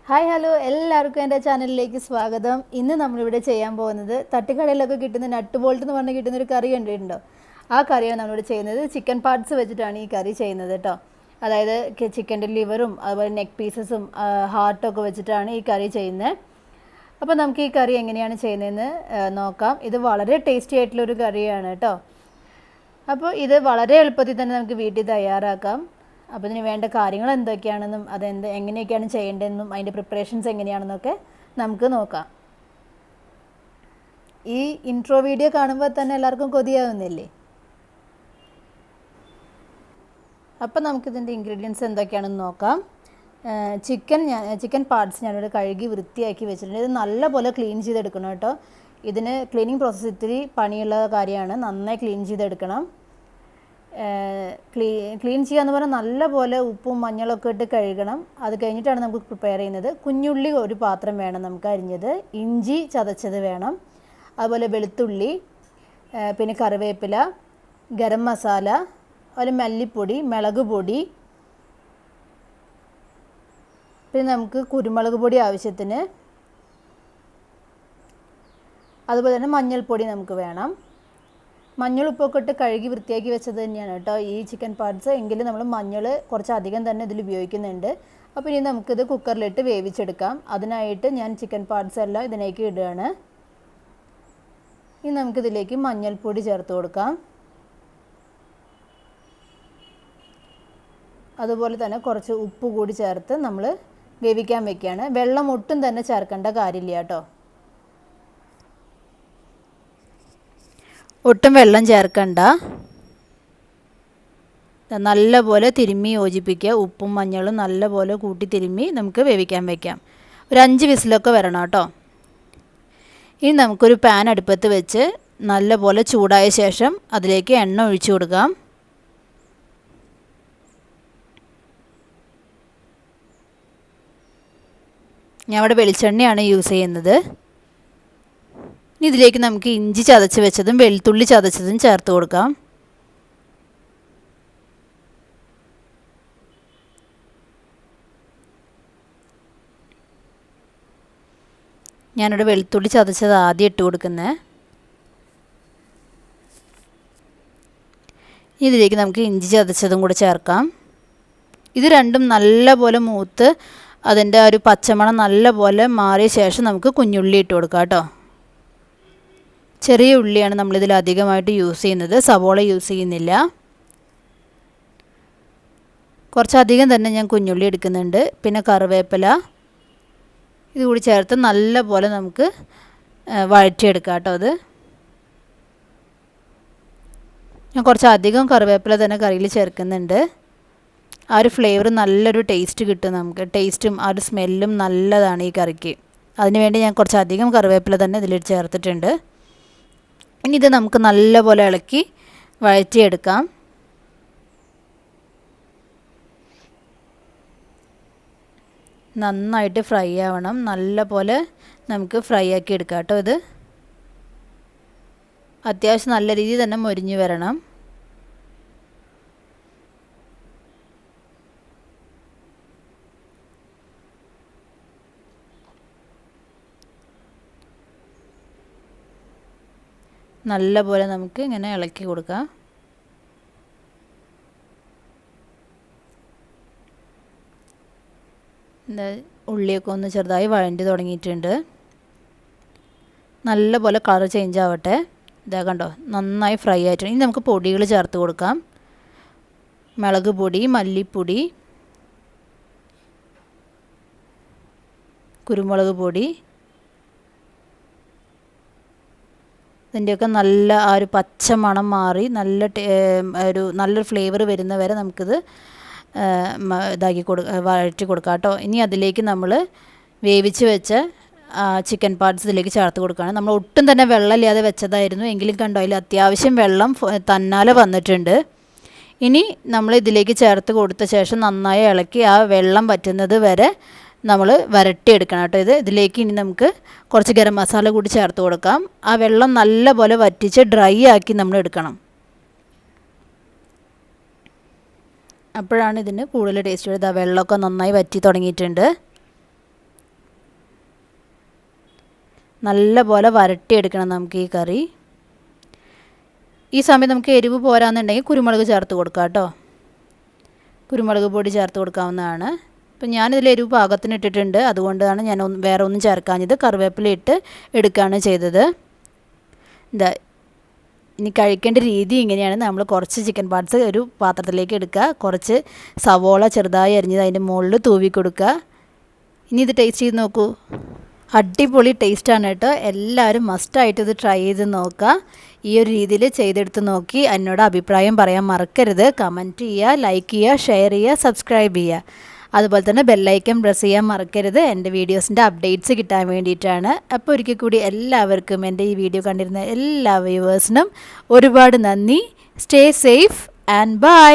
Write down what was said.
Hi hello എല്ലാവർക്കും എൻ്റെ ചാനലിലേക്ക് സ്വാഗതം. ഇന്ന് നമ്മളിവിടെ ചെയ്യാൻ പോകുന്നത് തട്ടുകടയിലൊക്കെ കിട്ടുന്ന നട്ട് ബോൾട്ട് എന്ന് പറഞ്ഞ് കിട്ടുന്നൊരു കറി കണ്ടിട്ടുണ്ടോ? ആ കറിയാണ് നമ്മളിവിടെ ചെയ്യുന്നത്. ചിക്കൻ പാർട്സ് വെച്ചിട്ടാണ് ഈ കറി ചെയ്യുന്നത് കേട്ടോ. അതായത് ചിക്കൻ്റെ ലിവറും അതുപോലെ നെക്ക് പീസസും ഹാർട്ടൊക്കെ വെച്ചിട്ടാണ് ഈ കറി ചെയ്യുന്നത്. അപ്പോൾ നമുക്ക് ഈ കറി എങ്ങനെയാണ് ചെയ്യുന്നതെന്ന് നോക്കാം. ഇത് വളരെ ടേസ്റ്റി ആയിട്ടുള്ളൊരു കറിയാണ് കേട്ടോ. അപ്പോൾ ഇത് വളരെ എളുപ്പത്തിൽ തന്നെ നമുക്ക് വീട്ടിൽ തയ്യാറാക്കാം. അപ്പോൾ ഇതിന് വേണ്ട കാര്യങ്ങൾ എന്തൊക്കെയാണെന്നും എങ്ങനെയൊക്കെയാണ് ചെയ്യേണ്ടതെന്നും അതിൻ്റെ പ്രിപ്പറേഷൻസ് എങ്ങനെയാണെന്നൊക്കെ നമുക്ക് നോക്കാം. ഈ ഇൻട്രോ വീഡിയോ കാണുമ്പോൾ തന്നെ എല്ലാവർക്കും കൊതിയാവുന്നില്ലേ? അപ്പോൾ നമുക്കിതിൻ്റെ ഇൻഗ്രീഡിയൻസ് എന്തൊക്കെയാണെന്ന് നോക്കാം. ചിക്കൻ പാർട്സ് ഞാനിവിടെ കഴുകി വൃത്തിയാക്കി വെച്ചിട്ടുണ്ട്. ഇത് നല്ലപോലെ ക്ലീൻ ചെയ്തെടുക്കണം കേട്ടോ. ഇതിന് ക്ലീനിങ് പ്രോസസ്സ് ഇത്തിരി പണിയുള്ള കാര്യമാണ്. നന്നായി ക്ലീൻ ചെയ്തെടുക്കണം. ക്ലീൻ ചെയ്യാന്ന് പറഞ്ഞാൽ നല്ലപോലെ ഉപ്പും മഞ്ഞളൊക്കെ ഇട്ട് കഴുകണം. അത് കഴിഞ്ഞിട്ടാണ് നമുക്ക് പ്രിപ്പയർ ചെയ്യുന്നത്. കുഞ്ഞുള്ളി ഒരു പാത്രം വേണം നമുക്ക് അരിഞ്ഞത്, ഇഞ്ചി ചതച്ചത് വേണം, അതുപോലെ വെളുത്തുള്ളി, പിന്നെ കറിവേപ്പില, ഗരം മസാല, അതുപോലെ മല്ലിപ്പൊടി, മുളക് പൊടി, പിന്നെ നമുക്ക് കുരുമുളക് പൊടി ആവശ്യത്തിന്, അതുപോലെ തന്നെ മഞ്ഞൾപ്പൊടി നമുക്ക് വേണം. മഞ്ഞൾ ഉപ്പൊക്കെ ഇട്ട് കഴുകി വൃത്തിയാക്കി വെച്ചത് തന്നെയാണ് കേട്ടോ ഈ ചിക്കൻ പാർട്സ്. എങ്കിലും നമ്മൾ മഞ്ഞൾ കുറച്ചധികം തന്നെ ഇതിൽ ഉപയോഗിക്കുന്നുണ്ട്. അപ്പോൾ ഇനി നമുക്കിത് കുക്കറിലിട്ട് വേവിച്ചെടുക്കാം. അതിനായിട്ട് ഞാൻ ചിക്കൻ പാർട്സ് എല്ലാം ഇതിലേക്ക് ഇടുകയാണ്. ഇനി നമുക്കിതിലേക്ക് മഞ്ഞൾപ്പൊടി ചേർത്ത് കൊടുക്കാം. അതുപോലെ തന്നെ കുറച്ച് ഉപ്പ് കൂടി ചേർത്ത് നമ്മൾ വേവിക്കാൻ വെക്കുകയാണ്. വെള്ളം ഒട്ടും തന്നെ ചേർക്കേണ്ട കാര്യമില്ല കേട്ടോ. ഒട്ടും വെള്ളം ചേർക്കണ്ട. നല്ലപോലെ തിരുമ്മി യോജിപ്പിക്കുക. ഉപ്പും മഞ്ഞളും നല്ലപോലെ കൂട്ടി തിരുമ്മി നമുക്ക് വേവിക്കാൻ വയ്ക്കാം. ഒരു 5 വിസിലൊക്കെ വരണം കേട്ടോ. ഇനി നമുക്കൊരു പാൻ അടുപ്പത്ത് വെച്ച് നല്ലപോലെ ചൂടായ ശേഷം അതിലേക്ക് എണ്ണ ഒഴിച്ചു കൊടുക്കാം. ഞാൻ ഇവിടെ വെളിച്ചെണ്ണയാണ് യൂസ് ചെയ്യുന്നത്. ഇതിലേക്ക് നമുക്ക് ഇഞ്ചി ചതച്ച് വെച്ചതും വെളുത്തുള്ളി ചതച്ചതും ചേർത്ത് കൊടുക്കാം. ഞാനിവിടെ വെളുത്തുള്ളി ചതച്ചത് ആദ്യം ഇട്ട് കൊടുക്കുന്നത്. ഇതിലേക്ക് നമുക്ക് ഇഞ്ചി ചതച്ചതും കൂടെ ചേർക്കാം. ഇത് രണ്ടും നല്ലപോലെ മൂത്ത് അതിൻ്റെ ഒരു പച്ചമണം നല്ലപോലെ മാറിയ ശേഷം നമുക്ക് കുഞ്ഞുള്ളി ഇട്ട് കൊടുക്കാം കേട്ടോ. ചെറിയ ഉള്ളിയാണ് നമ്മളിതിൽ അധികമായിട്ട് യൂസ് ചെയ്യുന്നത്, സവോള യൂസ് ചെയ്യുന്നില്ല. കുറച്ചധികം തന്നെ ഞാൻ കുഞ്ഞുള്ളി എടുക്കുന്നുണ്ട്. പിന്നെ കറിവേപ്പില ഇതുകൂടി ചേർത്ത് നല്ലപോലെ നമുക്ക് വഴറ്റിയെടുക്കാം കേട്ടോ. അത് ഞാൻ കുറച്ചധികം കറിവേപ്പില തന്നെ കറിയിൽ ചേർക്കുന്നുണ്ട്. ആ ഒരു ഫ്ലേവർ നല്ലൊരു ടേസ്റ്റ് കിട്ടും നമുക്ക്. ടേസ്റ്റും ആ ഒരു സ്മെല്ലും നല്ലതാണ് ഈ കറിക്ക്. അതിനുവേണ്ടി ഞാൻ കുറച്ചധികം കറിവേപ്പില തന്നെ ഇതിൽ ചേർത്തിട്ടുണ്ട്. ഇനി ഇത് നമുക്ക് നല്ലപോലെ ഇളക്കി വഴറ്റിയെടുക്കാം. നന്നായിട്ട് ഫ്രൈ ആവണം. നല്ലപോലെ നമുക്ക് ഫ്രൈ ആക്കി എടുക്കാം കേട്ടോ. ഇത് അത്യാവശ്യം നല്ല രീതിയിൽ തന്നെ മൊരിഞ്ഞ് വരണം. നല്ലപോലെ നമുക്ക് ഇങ്ങനെ ഇളക്കി കൊടുക്കാം. ഉള്ളിയൊക്കെ ഒന്ന് ചെറുതായി വഴണ്ടി തുടങ്ങിയിട്ടുണ്ട്. നല്ലപോലെ കളർ ചേഞ്ച് ആവട്ടെ. ഇതാ കണ്ടോ, നന്നായി ഫ്രൈ ആയിട്ടുണ്ട്. ഇനി നമുക്ക് പൊടികൾ ചേർത്ത് കൊടുക്കാം. മുളക് പൊടി, മല്ലിപ്പൊടി, കുരുമുളക് പൊടി, ഇതിൻ്റെയൊക്കെ നല്ല ആ ഒരു പച്ച മണം മാറി നല്ലൊരു ഫ്ലേവർ വരുന്ന വരെ നമുക്കിത് വഴറ്റി കൊടുക്കാം കേട്ടോ. ഇനി അതിലേക്ക് നമ്മൾ വേവിച്ച് വെച്ച ചിക്കൻ പാർട്സ് ഇതിലേക്ക് ചേർത്ത് കൊടുക്കുകയാണ്. നമ്മൾ ഒട്ടും തന്നെ വെള്ളമില്ലാതെ വെച്ചതായിരുന്നു. എങ്കിലും കണ്ടോ, അതിൽ അത്യാവശ്യം വെള്ളം തന്നാലെ വന്നിട്ടുണ്ട്. ഇനി നമ്മൾ ഇതിലേക്ക് ചേർത്ത് കൊടുത്ത ശേഷം നന്നായി ഇളക്കി ആ വെള്ളം വറ്റുന്നത് വരെ നമ്മൾ വരട്ടിയെടുക്കണം കേട്ടോ. ഇതിലേക്ക് ഇനി നമുക്ക് കുറച്ച് ഗരം മസാല കൂടി ചേർത്ത് കൊടുക്കാം. ആ വെള്ളം നല്ലപോലെ വറ്റിച്ച് ഡ്രൈ ആക്കി നമ്മൾ എടുക്കണം. അപ്പോഴാണ് ഇതിന് കൂടുതൽ ടേസ്റ്റ് വരുന്നത്. ആ വെള്ളമൊക്കെ നന്നായി വറ്റി തുടങ്ങിയിട്ടുണ്ട്. നല്ലപോലെ വരട്ടിയെടുക്കണം നമുക്ക് ഈ കറി. ഈ സമയം നമുക്ക് എരിവ് പോരാന്നുണ്ടെങ്കിൽ കുരുമുളക് ചേർത്ത് കൊടുക്കാം കേട്ടോ. കുരുമുളക് പൊടി ചേർത്ത് കൊടുക്കാവുന്നതാണ്. ഇപ്പം ഞാനിതിൽ എരിവ് പാകത്തിന് ഇട്ടിട്ടുണ്ട്, അതുകൊണ്ടാണ് ഞാൻ വേറെ ഒന്നും ചേർക്കാഞ്ഞത്. കറിവേപ്പില ഇട്ട് എടുക്കുകയാണ് ചെയ്തത്. ഇതാ ഇനി കഴിക്കേണ്ട രീതി ഇങ്ങനെയാണ്. നമ്മൾ കുറച്ച് ചിക്കൻ പാർട്സ് ഒരു പാത്രത്തിലേക്ക് എടുക്കുക, കുറച്ച് സവോള ചെറുതായി അരിഞ്ഞത് അതിൻ്റെ മുകളിൽ തൂവി കൊടുക്കുക. ഇനി ഇത് ടേസ്റ്റ് ചെയ്ത് നോക്കൂ, അടിപൊളി ടേസ്റ്റാണ് കേട്ടോ. എല്ലാവരും മസ്റ്റായിട്ട് ഇത് ട്രൈ ചെയ്ത് നോക്കുക. ഈ ഒരു രീതിയിൽ ചെയ്തെടുത്ത് നോക്കി എന്നോട് അഭിപ്രായം പറയാൻ മറക്കരുത്. കമൻറ്റ് ചെയ്യുക, ലൈക്ക് ചെയ്യുക, ഷെയർ ചെയ്യുക, സബ്സ്ക്രൈബ് ചെയ്യുക. അതുപോലെ തന്നെ ബെല്ലൈക്കൺ പ്രസ് ചെയ്യാൻ മറക്കരുത്. എൻ്റെ വീഡിയോസിൻ്റെ അപ്ഡേറ്റ്സ് കിട്ടാൻ വേണ്ടിയിട്ടാണ്. അപ്പോൾ ഒരിക്കൽ കൂടി എല്ലാവർക്കും, എൻ്റെ ഈ വീഡിയോ കണ്ടിരുന്ന എല്ലാ വ്യൂവേഴ്സിനും ഒരുപാട് നന്ദി. Stay safe and by.